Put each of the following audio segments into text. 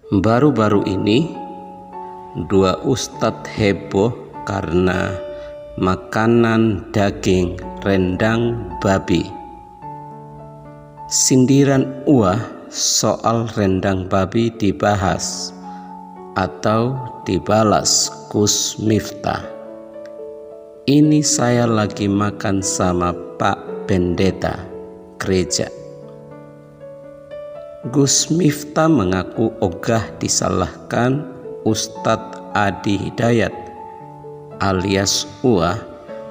Baru-baru ini, dua ustadz heboh karena makanan daging rendang babi. Sindiran uah soal rendang babi dibahas atau dibalas Gus Miftah. Ini saya lagi makan sama Pak Pendeta gereja. Gus Miftah mengaku ogah disalahkan Ustadz Adi Hidayat alias Uah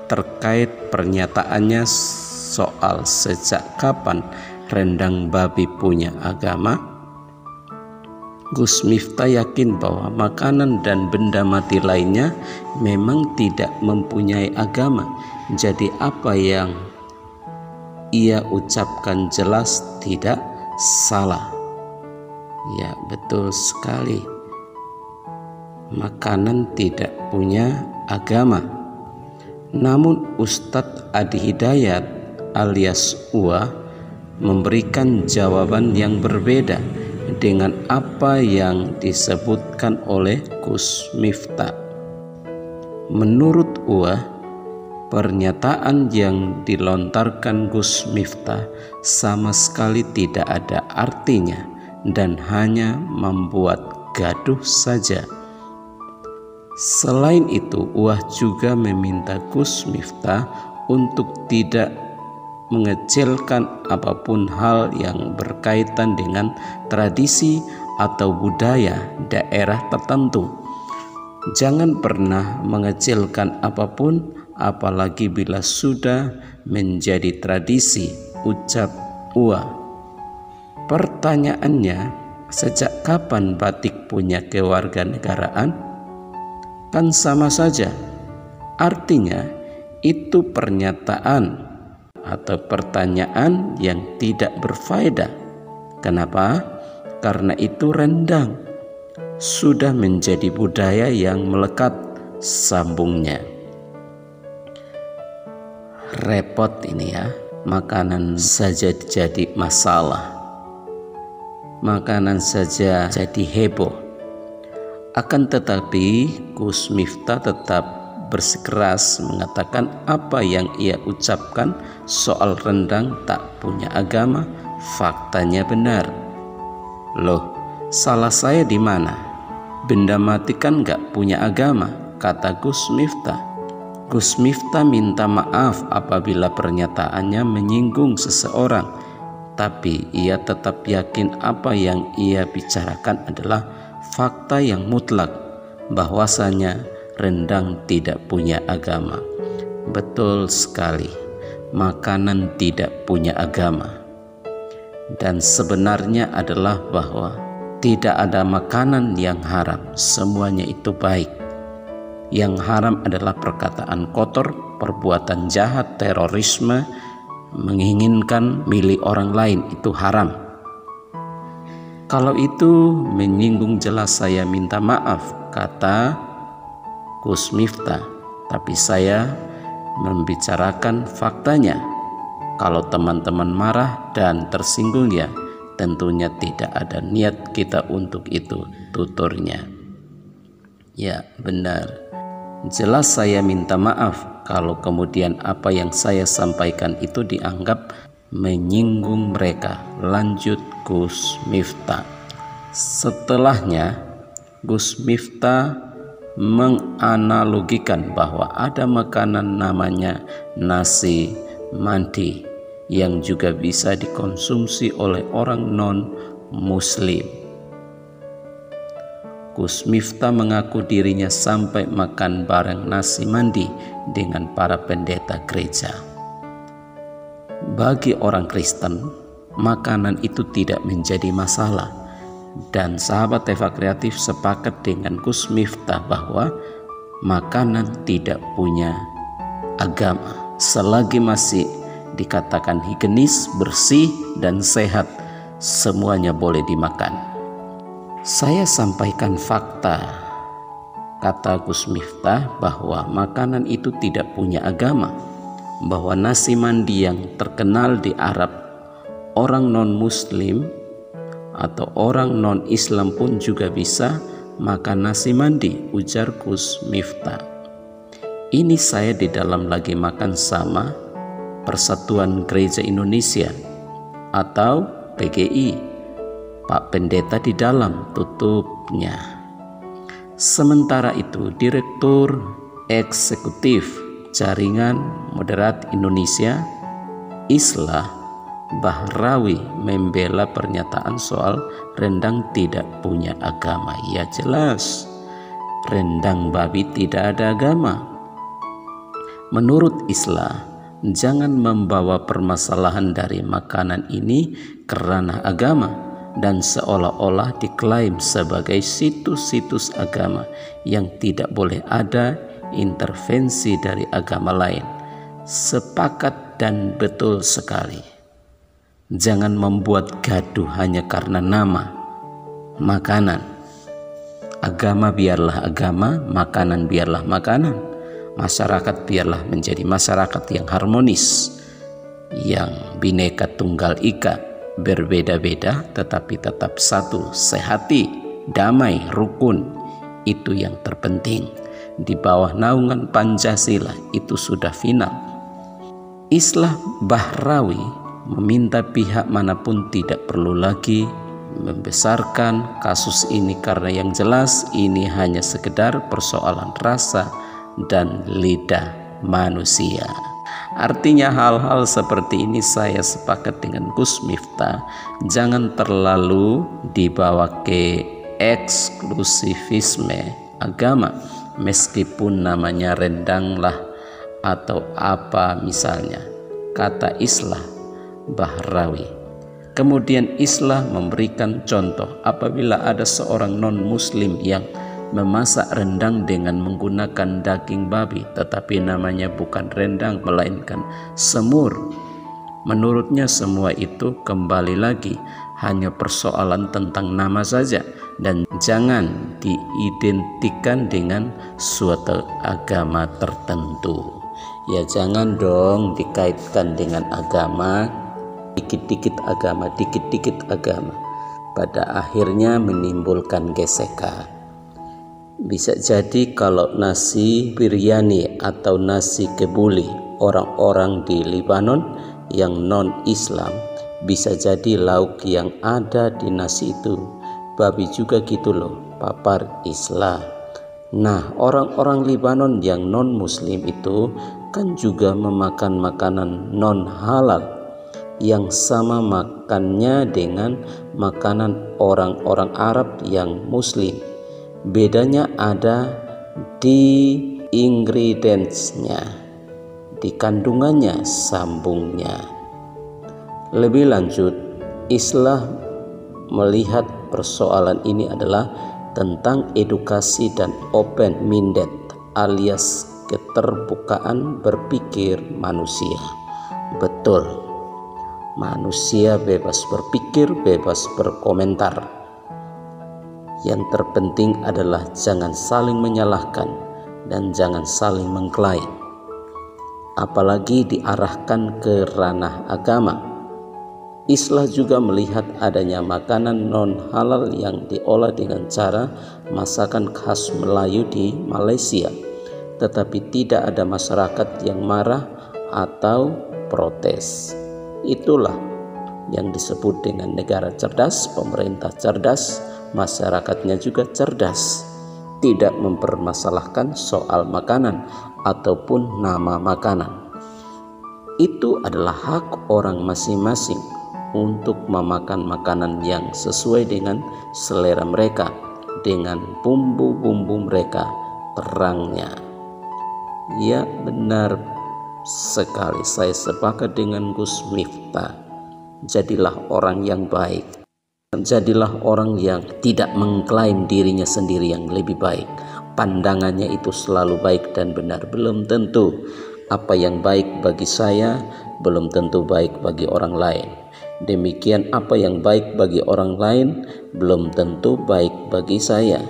terkait pernyataannya soal sejak kapan rendang babi punya agama. Gus Miftah yakin bahwa makanan dan benda mati lainnya memang tidak mempunyai agama. Jadi apa yang ia ucapkan jelas tidak salah. Ya, betul sekali. Makanan tidak punya agama. Namun Ustadz Adi Hidayat alias Uah memberikan jawaban yang berbeda dengan apa yang disebutkan oleh Gus Miftah. Menurut Uah, pernyataan yang dilontarkan Gus Miftah sama sekali tidak ada artinya dan hanya membuat gaduh saja. Selain itu, Uah juga meminta Gus Miftah untuk tidak mengecilkan apapun hal yang berkaitan dengan tradisi atau budaya daerah tertentu. Jangan pernah mengecilkan apapun, apalagi bila sudah menjadi tradisi, ucap Uah. Pertanyaannya, sejak kapan batik punya kewarganegaraan? Kan sama saja. Artinya itu pernyataan atau pertanyaan yang tidak berfaedah. Kenapa? Karena itu rendang sudah menjadi budaya yang melekat, sambungnya. Repot ini ya, makanan saja jadi masalah, makanan saja jadi heboh. Akan tetapi Gus Miftah tetap bersikeras mengatakan apa yang ia ucapkan soal rendang tak punya agama faktanya benar. Loh, salah saya di mana? Benda mati kan gak punya agama, kata Gus Miftah. Gus Miftah minta maaf apabila pernyataannya menyinggung seseorang, tapi ia tetap yakin apa yang ia bicarakan adalah fakta yang mutlak, bahwasanya rendang tidak punya agama. Betul sekali, makanan tidak punya agama. Dan sebenarnya adalah bahwa tidak ada makanan yang haram, semuanya itu baik. Yang haram adalah perkataan kotor, perbuatan jahat, terorisme, menginginkan milik orang lain, itu haram. Kalau itu menyinggung jelas saya minta maaf, kata Gus Miftah, tapi saya membicarakan faktanya. Kalau teman-teman marah dan tersinggung, ya tentunya tidak ada niat kita untuk itu, tuturnya. Ya benar, jelas saya minta maaf kalau kemudian apa yang saya sampaikan itu dianggap menyinggung mereka, lanjut Gus Miftah. Setelahnya Gus Miftah menganalogikan bahwa ada makanan namanya nasi mandi yang juga bisa dikonsumsi oleh orang non-muslim. Gus Miftah mengaku dirinya sampai makan bareng nasi mandi dengan para pendeta gereja. Bagi orang Kristen, makanan itu tidak menjadi masalah, dan sahabat Eva Kreatif sepakat dengan Gus Miftah bahwa makanan tidak punya agama selagi masih dikatakan higienis, bersih, dan sehat, semuanya boleh dimakan. Saya sampaikan fakta, kata Gus Miftah, bahwa makanan itu tidak punya agama, bahwa nasi mandi yang terkenal di Arab orang non-muslim atau orang non-Islam pun juga bisa makan nasi mandi, ujar Gus Miftah. Ini saya di dalam lagi makan sama Persatuan Gereja Indonesia atau PGI. Pak Pendeta di dalam, tutupnya. Sementara itu, Direktur Eksekutif Jaringan Moderat Indonesia, Islah Bahrawi, membela pernyataan soal rendang tidak punya agama. Ya jelas, rendang babi tidak ada agama. Menurut Islah, jangan membawa permasalahan dari makanan ini ke ranah agama dan seolah-olah diklaim sebagai situs-situs agama yang tidak boleh ada intervensi dari agama lain. Sepakat dan betul sekali. Jangan membuat gaduh hanya karena nama makanan. Agama biarlah agama, makanan biarlah makanan. Masyarakat biarlah menjadi masyarakat yang harmonis, yang bineka tunggal ika, berbeda-beda tetapi tetap satu, sehati, damai, rukun. Itu yang terpenting. Di bawah naungan Pancasila itu sudah final. Islah Bahrawi meminta pihak manapun tidak perlu lagi membesarkan kasus ini karena yang jelas ini hanya sekedar persoalan rasa dan lidah manusia. Artinya hal-hal seperti ini saya sepakat dengan Gus Miftah, jangan terlalu dibawa ke eksklusivisme agama, meskipun namanya rendang lah atau apa misalnya, kata Islah Bahrawi. Kemudian Islah memberikan contoh apabila ada seorang non-muslim yang memasak rendang dengan menggunakan daging babi, tetapi namanya bukan rendang melainkan semur. Menurutnya semua itu kembali lagi hanya persoalan tentang nama saja dan jangan diidentikan dengan suatu agama tertentu. Ya jangan dong dikaitkan dengan agama, dikit-dikit agama, dikit-dikit agama. Pada akhirnya menimbulkan gesekan. Bisa jadi kalau nasi biryani atau nasi kebuli orang-orang di Libanon yang non-Islam, bisa jadi lauk yang ada di nasi itu babi juga gitu loh, papar Islam. Nah, orang-orang Libanon yang non-Muslim itu kan juga memakan makanan non-halal yang sama makannya dengan makanan orang-orang Arab yang Muslim. Bedanya ada di ingredientsnya, di kandungannya, sambungnya. Lebih lanjut, Islah melihat persoalan ini adalah tentang edukasi dan open-minded alias keterbukaan berpikir manusia. Betul, manusia bebas berpikir, bebas berkomentar. Yang terpenting adalah jangan saling menyalahkan dan jangan saling mengklaim, apalagi diarahkan ke ranah agama. Islah juga melihat adanya makanan non-halal yang diolah dengan cara masakan khas Melayu di Malaysia, tetapi tidak ada masyarakat yang marah atau protes. Itulah yang disebut dengan negara cerdas, pemerintah cerdas, masyarakatnya juga cerdas, tidak mempermasalahkan soal makanan ataupun nama makanan. Itu adalah hak orang masing-masing untuk memakan makanan yang sesuai dengan selera mereka, dengan bumbu-bumbu mereka, terangnya. Ya benar sekali, saya sepakat dengan Gus Miftah. Jadilah orang yang baik. Jadilah orang yang tidak mengklaim dirinya sendiri yang lebih baik. Pandangannya itu selalu baik dan benar. Belum tentu apa yang baik bagi saya belum tentu baik bagi orang lain. Demikian apa yang baik bagi orang lain belum tentu baik bagi saya.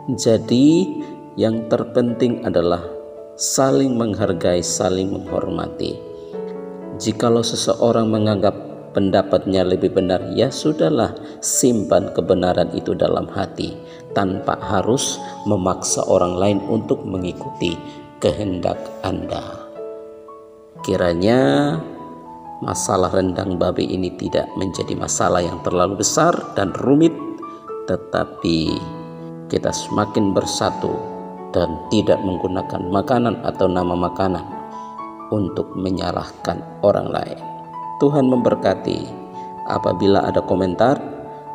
Jadi yang terpenting adalah saling menghargai, saling menghormati. Jikalau seseorang menganggap pendapatnya lebih benar, ya sudahlah, simpan kebenaran itu dalam hati tanpa harus memaksa orang lain untuk mengikuti kehendak Anda. Kiranya masalah rendang babi ini tidak menjadi masalah yang terlalu besar dan rumit, tetapi kita semakin bersatu dan tidak menggunakan makanan atau nama makanan untuk menyalahkan orang lain. Tuhan memberkati. Apabila ada komentar,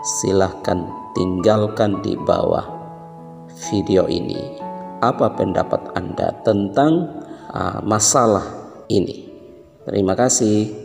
silahkan tinggalkan di bawah video ini. Apa pendapat Anda tentang masalah ini? Terima kasih.